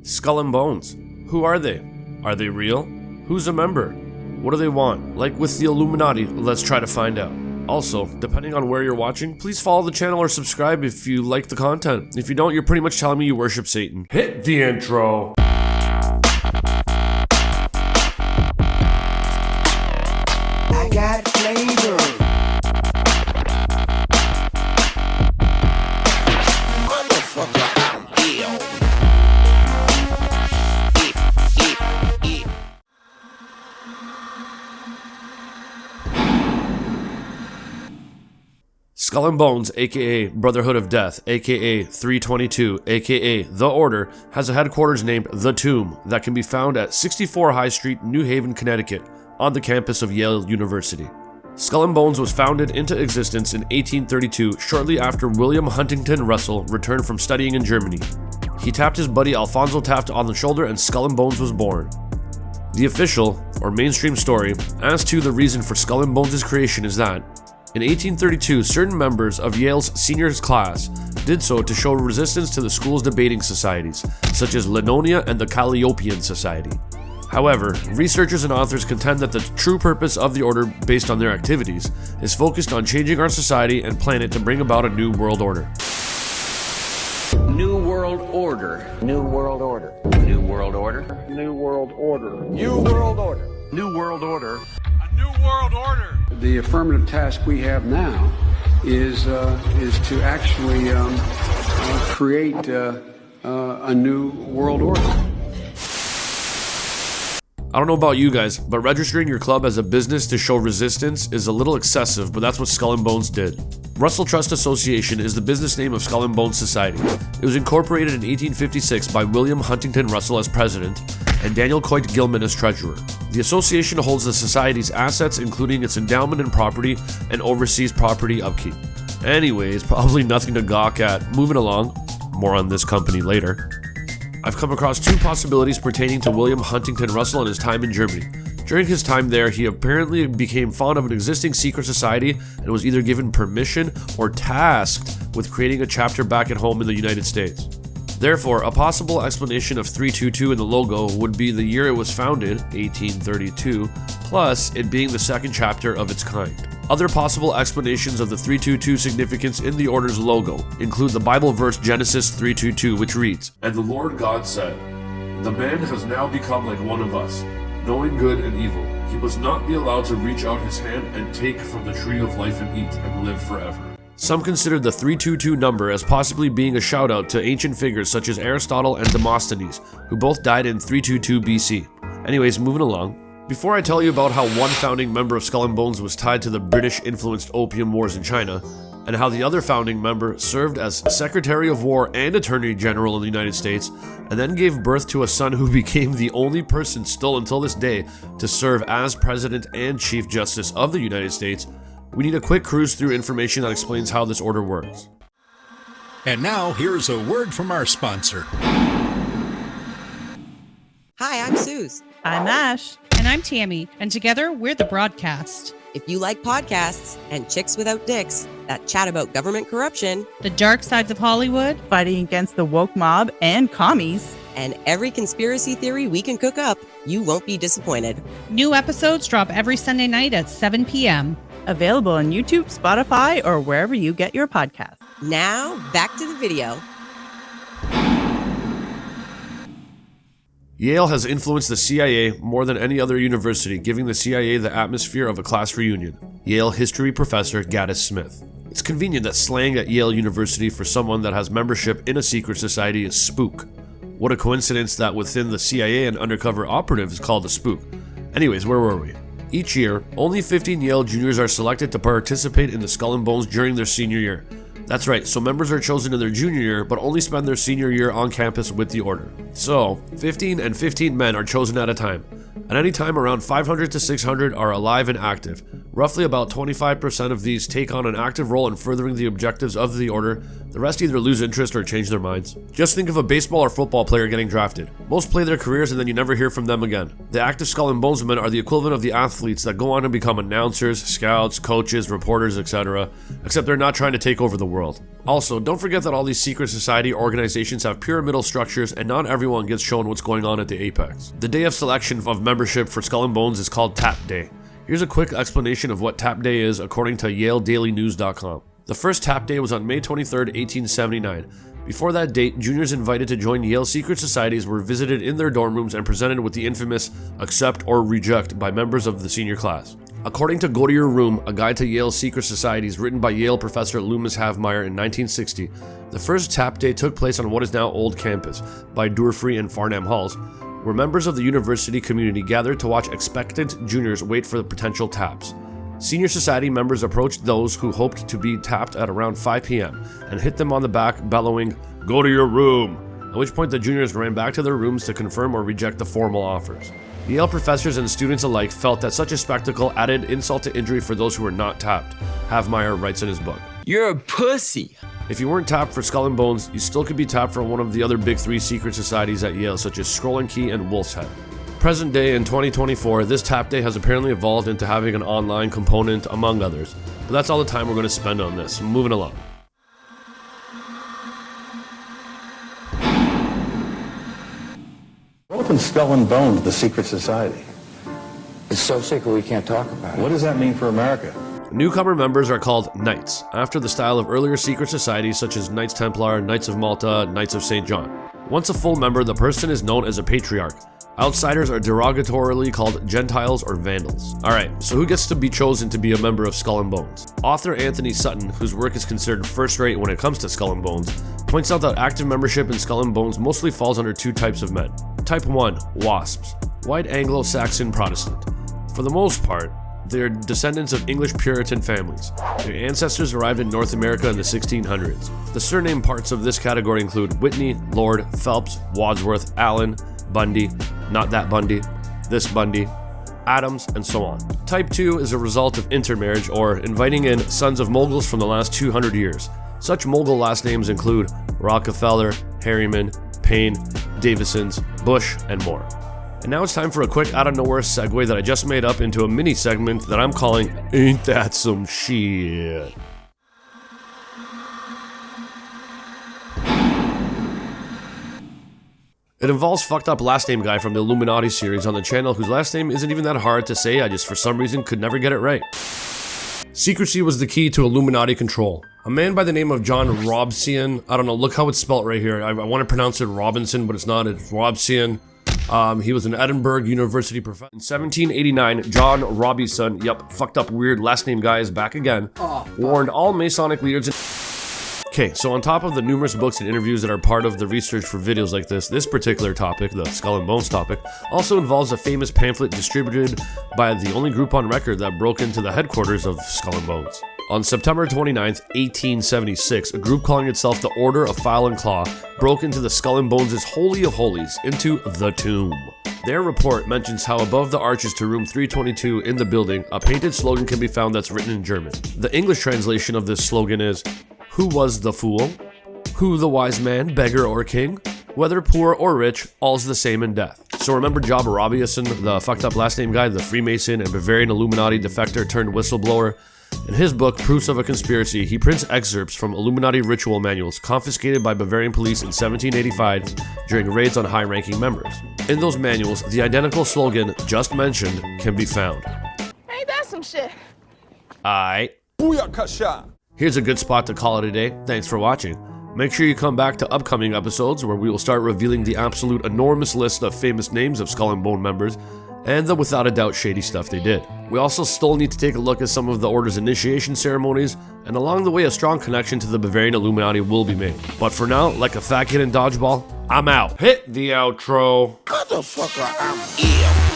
Skull and Bones. Who are they? Are they real? Who's a member? What do they want? Like with the Illuminati, let's try to find out. Also, depending on where you're watching, please follow the channel or subscribe if you like the content. If you don't, you're pretty much telling me you worship Satan. Hit the intro. I got flavor. Motherfucker, I'm ill. Skull and Bones, aka Brotherhood of Death, aka 322, aka The Order, has a headquarters named The Tomb that can be found at 64 High Street, New Haven, Connecticut, on the campus of Yale University. Skull and Bones was founded into existence in 1832, shortly after William Huntington Russell returned from studying in Germany. He tapped his buddy Alfonso Taft on the shoulder and Skull and Bones was born. The official, or mainstream story, as to the reason for Skull and Bones' creation is that, in 1832, certain members of Yale's seniors class did so to show resistance to the school's debating societies, such as Linonia and the Calliopean Society. However, researchers and authors contend that the true purpose of the order, based on their activities, is focused on changing our society and planet to bring about a new world order. New World Order. New World Order. New World Order. New World Order. New World Order. New World Order. A new world order. The affirmative task we have now is to actually create a new world order. I don't know about you guys, but registering your club as a business to show resistance is a little excessive, but that's what Skull and Bones did. Russell Trust Association is the business name of Skull and Bones Society. It was incorporated in 1856 by William Huntington Russell as president and Daniel Coit Gilman as treasurer. The association holds the society's assets, including its endowment and property, and oversees property upkeep. Anyways, probably nothing to gawk at. Moving along, more on this company later. I've come across two possibilities pertaining to William Huntington Russell and his time in Germany. During his time there, he apparently became fond of an existing secret society and was either given permission or tasked with creating a chapter back at home in the United States. Therefore, a possible explanation of 322 in the logo would be the year it was founded, 1832, plus it being the second chapter of its kind. Other possible explanations of the 322 significance in the order's logo include the Bible verse Genesis 3:22, which reads, "And the Lord God said, the man has now become like one of us, knowing good and evil. He must not be allowed to reach out his hand and take from the tree of life and eat and live forever." Some considered the 322 number as possibly being a shout out to ancient figures such as Aristotle and Demosthenes, who both died in 322 BC. Anyways, moving along. Before I tell you about how one founding member of Skull and Bones was tied to the British-influenced Opium Wars in China, and how the other founding member served as Secretary of War and Attorney General in the United States, and then gave birth to a son who became the only person still until this day to serve as President and Chief Justice of the United States, we need a quick cruise through information that explains how this order works. And now, here's a word from our sponsor. Hi, I'm Suze. I'm Ash. And I'm Tammy, and together we're The Broadcast. If you like podcasts and chicks without dicks that chat about government corruption, the dark sides of Hollywood, fighting against the woke mob and commies, and every conspiracy theory we can cook up, you won't be disappointed. New episodes drop every Sunday night at 7 p.m. Available on YouTube, Spotify, or wherever you get your podcasts. Now, back to the video. Yale has influenced the CIA more than any other university, giving the CIA the atmosphere of a class reunion. Yale history professor Gaddis Smith. It's convenient that slang at Yale University for someone that has membership in a secret society is spook. What a coincidence that within the CIA an undercover operative is called a spook. Anyways, where were we? Each year, only 15 Yale juniors are selected to participate in the Skull and Bones during their senior year. That's right, so members are chosen in their junior year, but only spend their senior year on campus with the order. So, 15 and 15 men are chosen at a time. At any time, around 500 to 600 are alive and active. Roughly about 25% of these take on an active role in furthering the objectives of the order. The rest either lose interest or change their minds. Just think of a baseball or football player getting drafted. Most play their careers and then you never hear from them again. The active Skull and Bones men are the equivalent of the athletes that go on to become announcers, scouts, coaches, reporters, etc. Except they're not trying to take over the world. Also, don't forget that all these secret society organizations have pyramidal structures and not everyone gets shown what's going on at the apex. The day of selection of membership for Skull and Bones is called Tap Day. Here's a quick explanation of what Tap Day is according to YaleDailyNews.com. The first Tap Day was on May 23, 1879. Before that date, juniors invited to join Yale secret societies were visited in their dorm rooms and presented with the infamous accept or reject by members of the senior class. According to Go to Your Room, a guide to Yale's secret societies written by Yale professor Loomis Havmeyer in 1960, the first Tap Day took place on what is now Old Campus by Durfee and Farnham Halls, where members of the university community gathered to watch expectant juniors wait for the potential taps. Senior society members approached those who hoped to be tapped at around 5 p.m. and hit them on the back, bellowing, "Go to your room," at which point the juniors ran back to their rooms to confirm or reject the formal offers. Yale professors and students alike felt that such a spectacle added insult to injury for those who were not tapped, Havmeyer writes in his book. You're a pussy. If you weren't tapped for Skull and Bones, you still could be tapped for one of the other big three secret societies at Yale, such as Scroll and Key and Wolf's Head. Present day in 2024, this Tap Day has apparently evolved into having an online component, among others. But that's all the time we're going to spend on this. Moving along. What happened to Skull and Bones, the secret society? It's so secret we can't talk about it. What does that mean for America? Newcomer members are called Knights, after the style of earlier secret societies such as Knights Templar, Knights of Malta, Knights of St. John. Once a full member, the person is known as a patriarch. Outsiders are derogatorily called Gentiles or Vandals. Alright, so who gets to be chosen to be a member of Skull and Bones? Author Anthony Sutton, whose work is considered first-rate when it comes to Skull and Bones, points out that active membership in Skull and Bones mostly falls under two types of men. Type 1, WASPs, White Anglo-Saxon Protestant. For the most part, they're descendants of English Puritan families. Their ancestors arrived in North America in the 1600s. The surname parts of this category include Whitney, Lord, Phelps, Wadsworth, Allen, Bundy, not that Bundy, this Bundy, Adams, and so on. Type 2 is a result of intermarriage or inviting in sons of moguls from the last 200 years. Such mogul last names include Rockefeller, Harriman, Payne, Davisons, Bush, and more. And now it's time for a quick out-of-nowhere segue that I just made up into a mini segment that I'm calling Ain't That Some Shit? It involves fucked up last name guy from the Illuminati series on the channel whose last name isn't even that hard to say, I just for some reason could never get it right. Secrecy was the key to Illuminati control. A man by the name of John Robson, I don't know, look how it's spelled right here. I want to pronounce it Robinson, but it's not, it's Robson. He was an Edinburgh University professor. In 1789, John Robinson, yep, fucked up weird last name guy is back again, warned all Masonic leaders. Okay, so on top of the numerous books and interviews that are part of the research for videos like this particular topic, the Skull and Bones topic, also involves a famous pamphlet distributed by the only group on record that broke into the headquarters of Skull and Bones. On September 29th, 1876, a group calling itself the Order of File and Claw broke into the Skull and Bones' Holy of Holies, into the tomb. Their report mentions how above the arches to room 322 in the building, a painted slogan can be found that's written in German. The English translation of this slogan is, "Who was the fool? Who the wise man, beggar or king? Whether poor or rich, all's the same in death." So remember Job Robinson, the fucked up last name guy, the Freemason and Bavarian Illuminati defector turned whistleblower? In his book, Proofs of a Conspiracy, he prints excerpts from Illuminati ritual manuals confiscated by Bavarian police in 1785 during raids on high-ranking members. In those manuals, the identical slogan just mentioned can be found. Ain't that some shit? Aight. Here's a good spot to call it a day. Thanks for watching. Make sure you come back to upcoming episodes where we will start revealing the absolute enormous list of famous names of Skull and Bone members and the without a doubt shady stuff they did. We also still need to take a look at some of the Order's initiation ceremonies, and along the way a strong connection to the Bavarian Illuminati will be made. But for now, like a fat kid in dodgeball, I'm out. Hit the outro. Motherfucker, I'm ill.